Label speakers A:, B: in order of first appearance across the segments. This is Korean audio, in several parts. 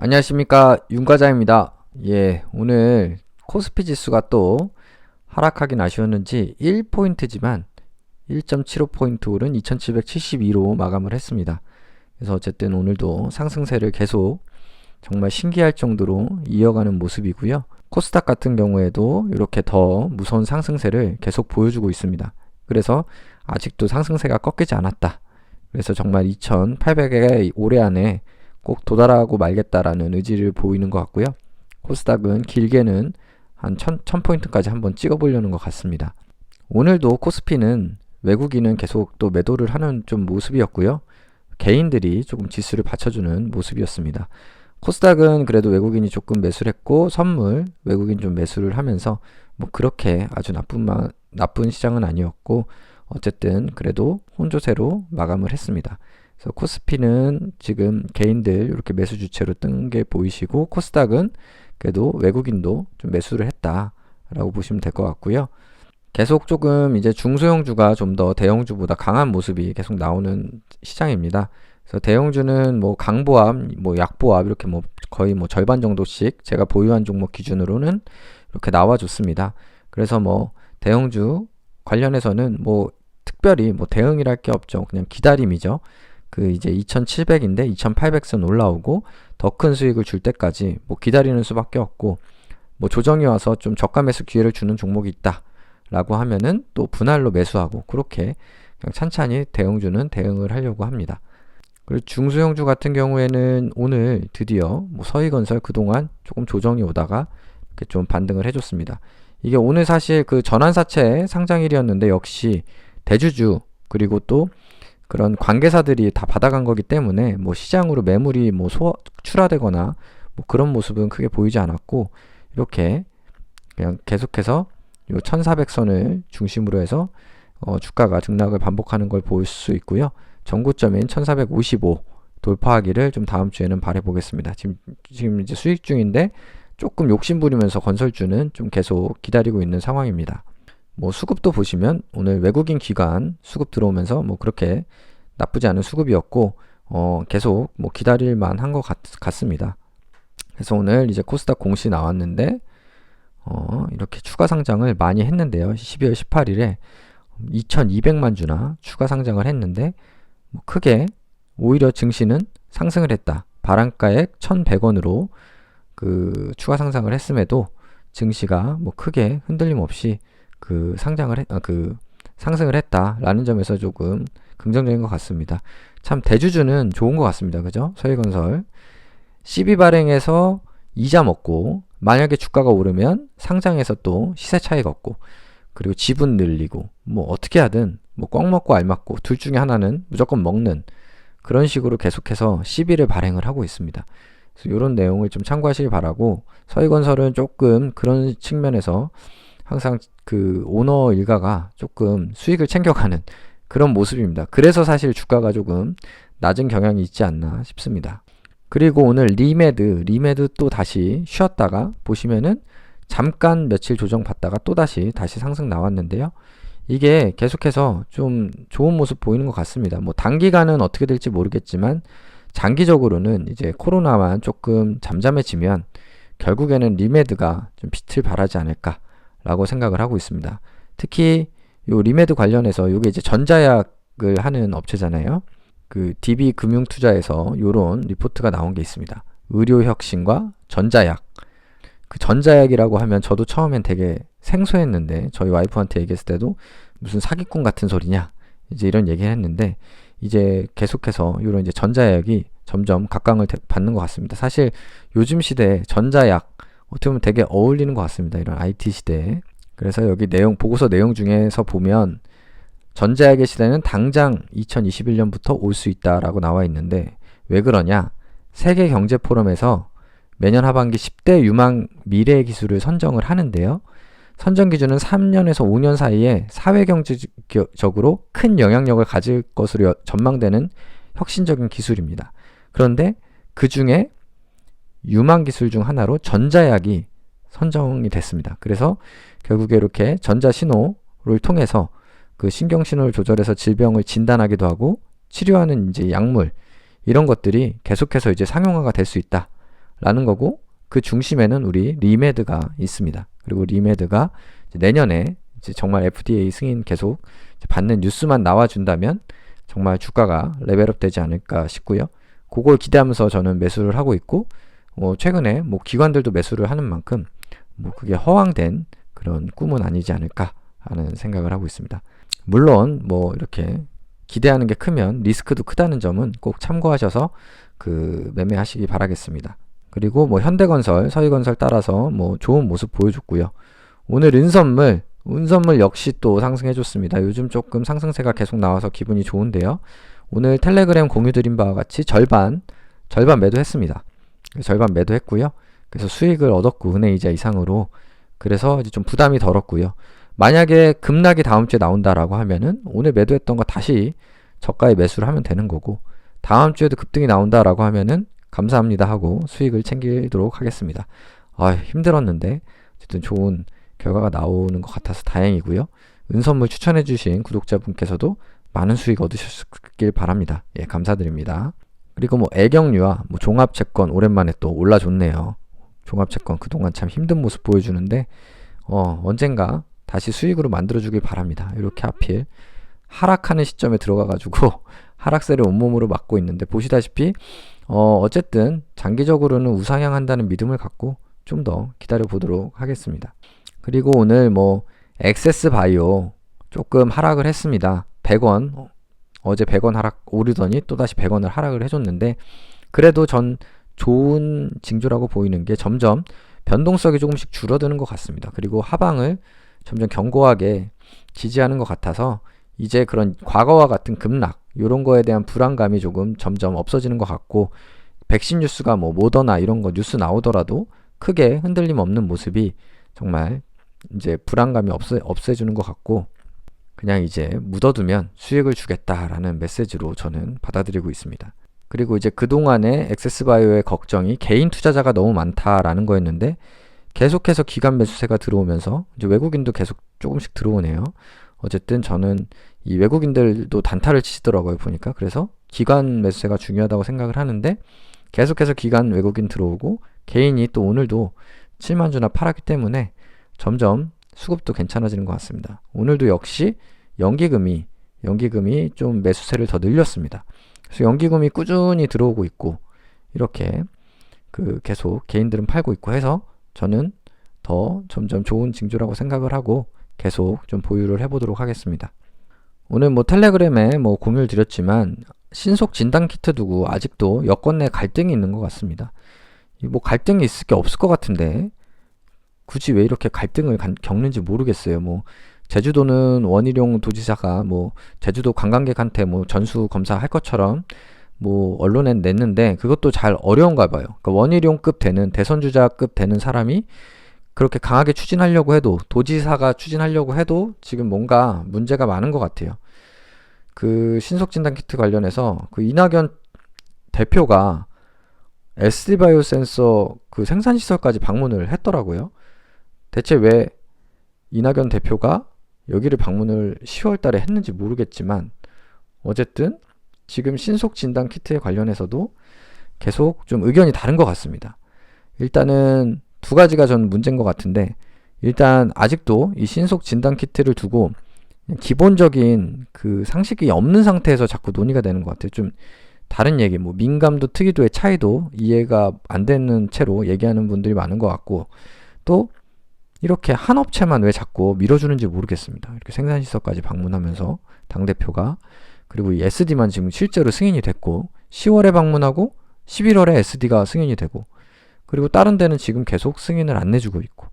A: 안녕하십니까, 윤과장입니다. 오늘 코스피 지수가 또 하락하긴 아쉬웠는지 1포인트지만 1.75포인트 오른 2772로 마감을 했습니다. 그래서 어쨌든 오늘도 상승세를 계속 정말 신기할 정도로 이어가는 모습이고요. 코스닥 같은 경우에도 이렇게 더 무서운 상승세를 계속 보여주고 있습니다. 그래서 아직도 상승세가 꺾이지 않았다. 그래서 정말 2800에 올해 안에 꼭 도달하고 말겠다라는 의지를 보이는 것 같고요. 코스닥은 길게는 한 1000포인트까지 한번 찍어보려는 것 같습니다. 오늘도 코스피는 외국인은 계속 또 매도를 하는 좀 모습이었고요. 개인들이 조금 지수를 받쳐주는 모습이었습니다. 코스닥은 그래도 외국인이 조금 매수를 했고 선물 외국인 좀 매수를 하면서 뭐 그렇게 아주 나쁜 시장은 아니었고 어쨌든 그래도 혼조세로 마감을 했습니다. 그래서 코스피는 지금 개인들 이렇게 매수 주체로 뜬 게 보이시고 코스닥은 그래도 외국인도 좀 매수를 했다라고 보시면 될 것 같고요. 계속 조금 이제 중소형주가 좀 더 대형주보다 강한 모습이 계속 나오는 시장입니다. 그래서 대형주는 뭐 강보합, 뭐 약보합 이렇게 뭐 거의 뭐 절반 정도씩 제가 보유한 종목 기준으로는 이렇게 나와줬습니다. 그래서 뭐 대형주 관련해서는 뭐 특별히 뭐 대응이랄 게 없죠. 그냥 기다림이죠. 그 이제 2700인데 2800선 올라오고 더 큰 수익을 줄 때까지 뭐 기다리는 수밖에 없고 뭐 조정이 와서 좀 저가 매수 기회를 주는 종목이 있다 라고 하면은 또 분할로 매수하고 그렇게 그냥 찬찬히 대형주는 대응을 하려고 합니다. 그리고 중소형주 같은 경우에는 오늘 드디어 뭐 서희건설 그동안 조금 조정이 오다가 이렇게 좀 반등을 해줬습니다. 이게 오늘 사실 그 전환사채 상장일이었는데 역시 대주주 그리고 또 그런 관계사들이 다 받아간 거기 때문에 뭐 시장으로 매물이 뭐 출하되거나 뭐 그런 모습은 크게 보이지 않았고 이렇게 그냥 계속해서 요 1400선을 중심으로 해서 주가가 등락을 반복하는 걸 볼 수 있고요. 전고점인 1455 돌파하기를 좀 다음 주에는 바라보겠습니다. 지금 이제 수익 중인데 조금 욕심 부리면서 건설주는 좀 계속 기다리고 있는 상황입니다. 뭐 수급도 보시면 오늘 외국인 기관 수급 들어오면서 뭐 그렇게 나쁘지 않은 수급이었고 계속 뭐 기다릴 만한 것 같습니다. 그래서 오늘 이제 코스닥 공시 나왔는데 이렇게 추가 상장을 많이 했는데요. 12월 18일에 2200만 주나 추가 상장을 했는데 뭐 크게 오히려 증시는 상승을 했다. 발행가액 1100원으로 그 추가 상장을 했음에도 증시가 뭐 크게 흔들림 없이 그 상승을 했다라는 점에서 조금 긍정적인 것 같습니다. 참 대주주는 좋은 것 같습니다. 그죠? 서희건설 12 발행해서 이자 먹고 만약에 주가가 오르면 상장해서 또 시세 차익 얻고 그리고 지분 늘리고 뭐 어떻게 하든 뭐 꽉 먹고 알 맞고 둘 중에 하나는 무조건 먹는 그런 식으로 계속해서 12를 발행을 하고 있습니다. 그래서 이런 내용을 좀 참고하시기 바라고 서희건설은 조금 그런 측면에서 항상 그 오너 일가가 조금 수익을 챙겨가는 그런 모습입니다. 그래서 사실 주가가 조금 낮은 경향이 있지 않나 싶습니다. 그리고 오늘 리메드 또 다시 쉬었다가 보시면은 잠깐 며칠 조정받다가 또 다시 상승 나왔는데요. 이게 계속해서 좀 좋은 모습 보이는 것 같습니다. 뭐 단기간은 어떻게 될지 모르겠지만 장기적으로는 이제 코로나만 조금 잠잠해지면 결국에는 리메드가 좀 빛을 발하지 않을까 라고 생각을 하고 있습니다. 특히 요 리메드 관련해서 요게 이제 전자약을 하는 업체잖아요. 그 DB금융투자에서 요런 리포트가 나온 게 있습니다. 의료혁신과 전자약. 그 전자약이라고 하면 저도 처음엔 되게 생소했는데 저희 와이프한테 얘기했을 때도 무슨 사기꾼 같은 소리냐 이제 이런 얘기를 했는데 이제 계속해서 요런 이제 전자약이 점점 각광을 받는 것 같습니다. 사실 요즘 시대에 전자약 어떻게 보면 되게 어울리는 것 같습니다. 이런 IT 시대에. 그래서 여기 보고서 내용 중에서 보면 전자약의 시대는 당장 2021년부터 올 수 있다라고 나와 있는데 왜 그러냐? 세계경제포럼에서 매년 하반기 10대 유망 미래 기술을 선정을 하는데요. 선정 기준은 3년에서 5년 사이에 사회경제적으로 큰 영향력을 가질 것으로 전망되는 혁신적인 기술입니다. 그런데 그 중에 유망 기술 중 하나로 전자약이 선정이 됐습니다. 그래서 결국에 이렇게 전자신호를 통해서 그 신경신호를 조절해서 질병을 진단하기도 하고 치료하는 이제 약물 이런 것들이 계속해서 이제 상용화가 될 수 있다 라는 거고, 그 중심에는 우리 리메드가 있습니다. 그리고 리메드가 내년에 이제 정말 FDA 승인 계속 받는 뉴스만 나와준다면 정말 주가가 레벨업 되지 않을까 싶고요. 그걸 기대하면서 저는 매수를 하고 있고, 최근에 뭐 기관들도 매수를 하는 만큼 뭐 그게 허황된 그런 꿈은 아니지 않을까 하는 생각을 하고 있습니다. 물론 뭐 이렇게 기대하는 게 크면 리스크도 크다는 점은 꼭 참고하셔서 그 매매하시기 바라겠습니다. 그리고 뭐 현대건설, 서희건설 따라서 뭐 좋은 모습 보여줬고요. 오늘 은선물 역시 또 상승해줬습니다. 요즘 조금 상승세가 계속 나와서 기분이 좋은데요. 오늘 텔레그램 공유드린 바와 같이 절반 매도했습니다. 절반 매도했고요. 그래서 수익을 얻었고 은행이자 이상으로, 그래서 이제 좀 부담이 덜었고요. 만약에 급락이 다음 주에 나온다라고 하면은 오늘 매도했던 거 다시 저가에 매수를 하면 되는 거고, 다음 주에도 급등이 나온다라고 하면은 감사합니다 하고 수익을 챙기도록 하겠습니다. 힘들었는데 어쨌든 좋은 결과가 나오는 것 같아서 다행이고요. 은선물 추천해주신 구독자분께서도 많은 수익 얻으셨길 바랍니다. 예, 감사드립니다. 그리고 뭐 애경유와 뭐 종합채권 오랜만에 또 올라줬네요. 종합채권 그동안 참 힘든 모습 보여주는데 언젠가 다시 수익으로 만들어주길 바랍니다. 이렇게 하필 하락하는 시점에 들어가가지고 하락세를 온몸으로 맞고 있는데, 보시다시피 어쨌든 장기적으로는 우상향한다는 믿음을 갖고 좀 더 기다려 보도록 하겠습니다. 그리고 오늘 뭐 액세스바이오 조금 하락을 했습니다. 100원, 어제 100원 하락 오르더니 또다시 100원을 하락을 해줬는데, 그래도 전 좋은 징조라고 보이는 게 점점 변동성이 조금씩 줄어드는 것 같습니다. 그리고 하방을 점점 견고하게 지지하는 것 같아서 이제 그런 과거와 같은 급락 이런 거에 대한 불안감이 조금 점점 없어지는 것 같고, 백신 뉴스가 뭐 모더나 이런 거 뉴스 나오더라도 크게 흔들림 없는 모습이 정말 이제 불안감이 없애주는 것 같고, 그냥 이제 묻어두면 수익을 주겠다라는 메시지로 저는 받아들이고 있습니다. 그리고 이제 그동안의 액세스바이오의 걱정이 개인 투자자가 너무 많다라는 거였는데, 계속해서 기관 매수세가 들어오면서 이제 외국인도 계속 조금씩 들어오네요. 어쨌든 저는 이 외국인들도 단타를 치시더라고요, 보니까. 그래서 기관 매수세가 중요하다고 생각을 하는데, 계속해서 기관 외국인 들어오고 개인이 또 오늘도 7만 주나 팔았기 때문에 점점 수급도 괜찮아지는 것 같습니다. 오늘도 역시 연기금이 좀 매수세를 더 늘렸습니다. 그래서 연기금이 꾸준히 들어오고 있고, 이렇게 계속 개인들은 팔고 있고 해서 저는 더 점점 좋은 징조라고 생각을 하고 계속 좀 보유를 해보도록 하겠습니다. 오늘 뭐 텔레그램에 뭐 공유를 드렸지만 신속 진단 키트 두고 아직도 여권 내 갈등이 있는 것 같습니다. 뭐 갈등이 있을 게 없을 것 같은데 굳이 왜 이렇게 갈등을 겪는지 모르겠어요. 뭐 제주도는 원희룡 도지사가 뭐 제주도 관광객한테 뭐 전수 검사할 것처럼 뭐 언론에 냈는데, 그것도 잘 어려운가 봐요. 그러니까 원희룡급 되는 대선주자급 되는 사람이 그렇게 강하게 추진하려고 해도, 도지사가 추진하려고 해도 지금 뭔가 문제가 많은 것 같아요. 그 신속진단키트 관련해서 그 이낙연 대표가 SD바이오 센서 그 생산시설까지 방문을 했더라고요. 대체 왜 이낙연 대표가 여기를 방문을 10월 달에 했는지 모르겠지만, 어쨌든 지금 신속진단키트에 관련해서도 계속 좀 의견이 다른 것 같습니다. 일단은 두 가지가 저는 문제인 것 같은데, 일단 아직도 이 신속진단키트를 두고 기본적인 그 상식이 없는 상태에서 자꾸 논의가 되는 것 같아요. 좀 다른 얘기, 뭐 민감도 특이도의 차이도 이해가 안 되는 채로 얘기하는 분들이 많은 것 같고, 또 이렇게 한 업체만 왜 자꾸 밀어주는지 모르겠습니다. 이렇게 생산시설까지 방문하면서 당대표가, 그리고 이 SD만 지금 실제로 승인이 됐고 10월에 방문하고 11월에 SD가 승인이 되고, 그리고 다른 데는 지금 계속 승인을 안 내주고 있고,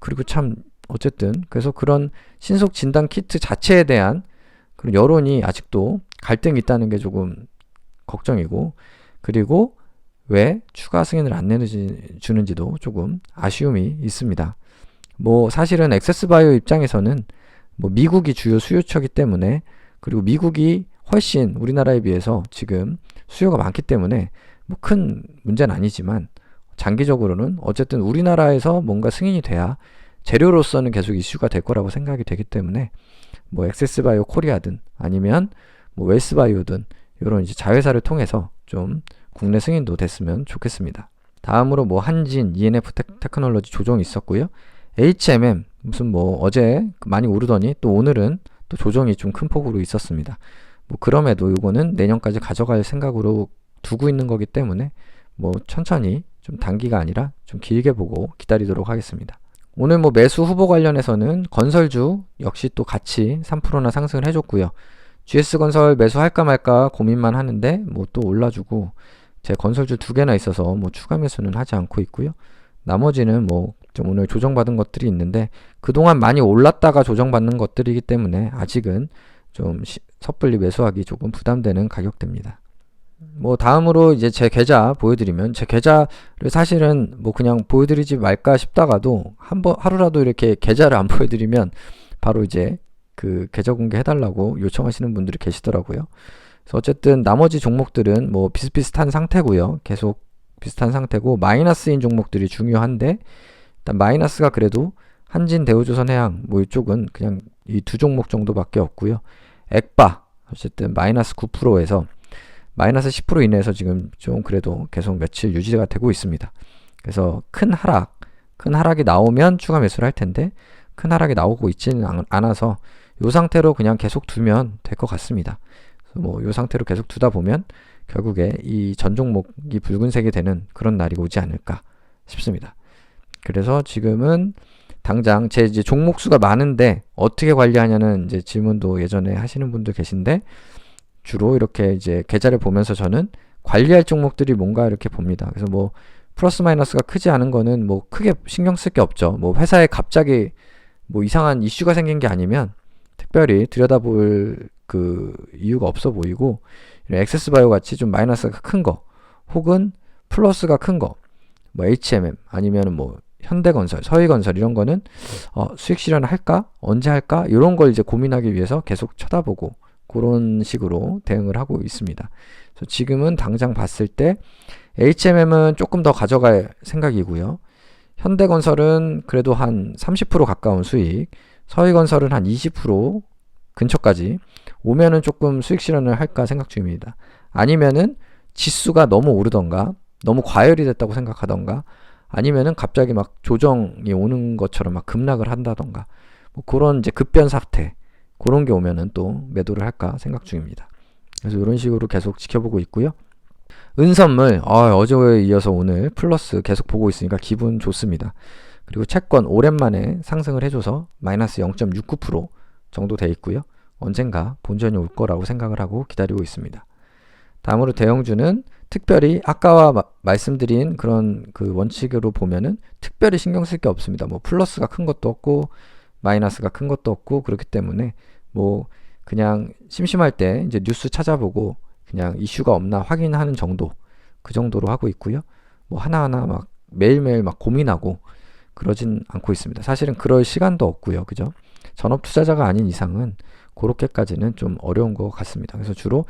A: 그리고 참 어쨌든 그래서 그런 신속 진단 키트 자체에 대한 그런 여론이 아직도 갈등이 있다는 게 조금 걱정이고, 그리고 왜 추가 승인을 안 내주는지도 조금 아쉬움이 있습니다. 뭐 사실은 액세스바이오 입장에서는 뭐 미국이 주요 수요처이기 때문에, 그리고 미국이 훨씬 우리나라에 비해서 지금 수요가 많기 때문에 뭐 큰 문제는 아니지만, 장기적으로는 어쨌든 우리나라에서 뭔가 승인이 돼야 재료로서는 계속 이슈가 될 거라고 생각이 되기 때문에, 뭐 액세스바이오 코리아든 아니면 뭐 웰스바이오든 이런 이제 자회사를 통해서 좀 국내 승인도 됐으면 좋겠습니다. 다음으로 뭐 한진, ENF 테크놀로지 조정이 있었고요. HMM 무슨 뭐 어제 많이 오르더니 또 오늘은 또 조정이 좀 큰 폭으로 있었습니다. 뭐 그럼에도 이거는 내년까지 가져갈 생각으로 두고 있는 거기 때문에 뭐 천천히 좀 단기가 아니라 좀 길게 보고 기다리도록 하겠습니다. 오늘 뭐 매수 후보 관련해서는 건설주 역시 또 같이 3%나 상승을 해줬고요. GS건설 매수할까 말까 고민만 하는데 뭐 또 올라주고 제 건설주 2개나 있어서 뭐 추가 매수는 하지 않고 있고요. 나머지는 뭐 좀 오늘 조정받은 것들이 있는데 그동안 많이 올랐다가 조정받는 것들이기 때문에 아직은 좀 섣불리 매수하기 조금 부담되는 가격대입니다. 뭐 다음으로 이제 제 계좌 보여드리면 제 계좌를 사실은 뭐 그냥 보여드리지 말까 싶다가도 하루라도 이렇게 계좌를 안 보여드리면 바로 이제 그 계좌 공개 해달라고 요청하시는 분들이 계시더라고요. 그래서 어쨌든 나머지 종목들은 뭐 비슷비슷한 상태고요. 계속 비슷한 상태고 마이너스인 종목들이 중요한데 일단 마이너스가 그래도 한진, 대우조선해양 뭐 이쪽은 그냥 이 2종목 정도밖에 없고요. 액바 어쨌든 마이너스 9%에서 마이너스 10% 이내에서 지금 좀 그래도 계속 며칠 유지가 되고 있습니다. 그래서 큰 하락이 나오면 추가 매수를 할 텐데 큰 하락이 나오고 있지는 않아서 이 상태로 그냥 계속 두면 될 것 같습니다. 뭐 이 상태로 계속 두다 보면 결국에 이 전 종목이 붉은색이 되는 그런 날이 오지 않을까 싶습니다. 그래서 지금은 당장 제 이제 종목 수가 많은데 어떻게 관리하냐는 이제 질문도 예전에 하시는 분들 계신데 주로 이렇게 이제 계좌를 보면서 저는 관리할 종목들이 뭔가 이렇게 봅니다. 그래서 뭐 플러스 마이너스가 크지 않은 거는 뭐 크게 신경 쓸 게 없죠. 뭐 회사에 갑자기 뭐 이상한 이슈가 생긴 게 아니면 특별히 들여다볼 그 이유가 없어 보이고 엑세스바이오 같이 좀 마이너스가 큰 거 혹은 플러스가 큰 거 뭐 HMM 아니면은 뭐 현대건설, 서희건설 이런 거는 수익 실현을 할까? 언제 할까? 이런 걸 이제 고민하기 위해서 계속 쳐다보고 그런 식으로 대응을 하고 있습니다. 그래서 지금은 당장 봤을 때 HMM은 조금 더 가져갈 생각이고요. 현대건설은 그래도 한 30% 가까운 수익, 서희건설은 한 20% 근처까지 오면은 조금 수익 실현을 할까 생각 중입니다. 아니면은 지수가 너무 오르던가 너무 과열이 됐다고 생각하던가 아니면은 갑자기 막 조정이 오는 것처럼 막 급락을 한다던가 뭐 그런 이제 급변 사태 그런 게 오면은 또 매도를 할까 생각 중입니다. 그래서 이런 식으로 계속 지켜보고 있고요. 은선물 어제에 이어서 오늘 플러스 계속 보고 있으니까 기분 좋습니다. 그리고 채권 오랜만에 상승을 해줘서 마이너스 0.69% 정도 돼 있고요. 언젠가 본전이 올 거라고 생각을 하고 기다리고 있습니다. 다음으로 대형주는 특별히 아까와 말씀드린 그런 그 원칙으로 보면은 특별히 신경 쓸 게 없습니다. 뭐 플러스가 큰 것도 없고 마이너스가 큰 것도 없고 그렇기 때문에 뭐 그냥 심심할 때 이제 뉴스 찾아보고 그냥 이슈가 없나 확인하는 정도 그 정도로 하고 있고요. 뭐 하나하나 막 매일매일 막 고민하고 그러진 않고 있습니다. 사실은 그럴 시간도 없고요. 그죠? 전업 투자자가 아닌 이상은 그렇게까지는 좀 어려운 것 같습니다. 그래서 주로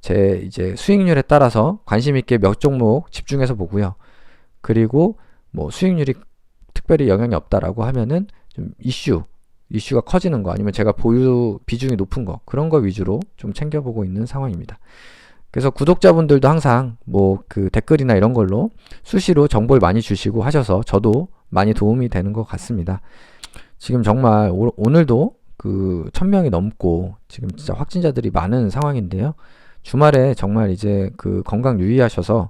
A: 제 이제 수익률에 따라서 관심 있게 몇 종목 집중해서 보고요. 그리고 뭐 수익률이 특별히 영향이 없다라고 하면은 좀 이슈가 커지는 거 아니면 제가 보유 비중이 높은 거 그런 거 위주로 좀 챙겨보고 있는 상황입니다. 그래서 구독자분들도 항상 뭐 그 댓글이나 이런 걸로 수시로 정보를 많이 주시고 하셔서 저도 많이 도움이 되는 것 같습니다. 지금 정말 오늘도 그 1000명이 넘고 지금 진짜 확진자들이 많은 상황인데요. 주말에 정말 이제 그 건강 유의하셔서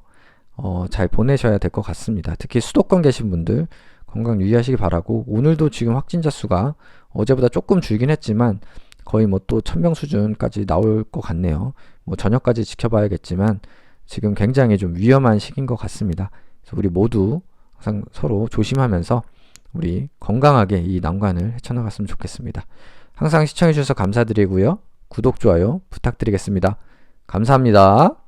A: 잘 보내셔야 될 것 같습니다. 특히 수도권 계신 분들 건강 유의하시기 바라고 오늘도 지금 확진자 수가 어제보다 조금 줄긴 했지만 거의 뭐 또 1000명 수준까지 나올 것 같네요. 뭐 저녁까지 지켜봐야겠지만 지금 굉장히 좀 위험한 시기인 것 같습니다. 그래서 우리 모두 항상 서로 조심하면서 우리 건강하게 이 난관을 헤쳐나갔으면 좋겠습니다. 항상 시청해주셔서 감사드리고요. 구독, 좋아요 부탁드리겠습니다. 감사합니다.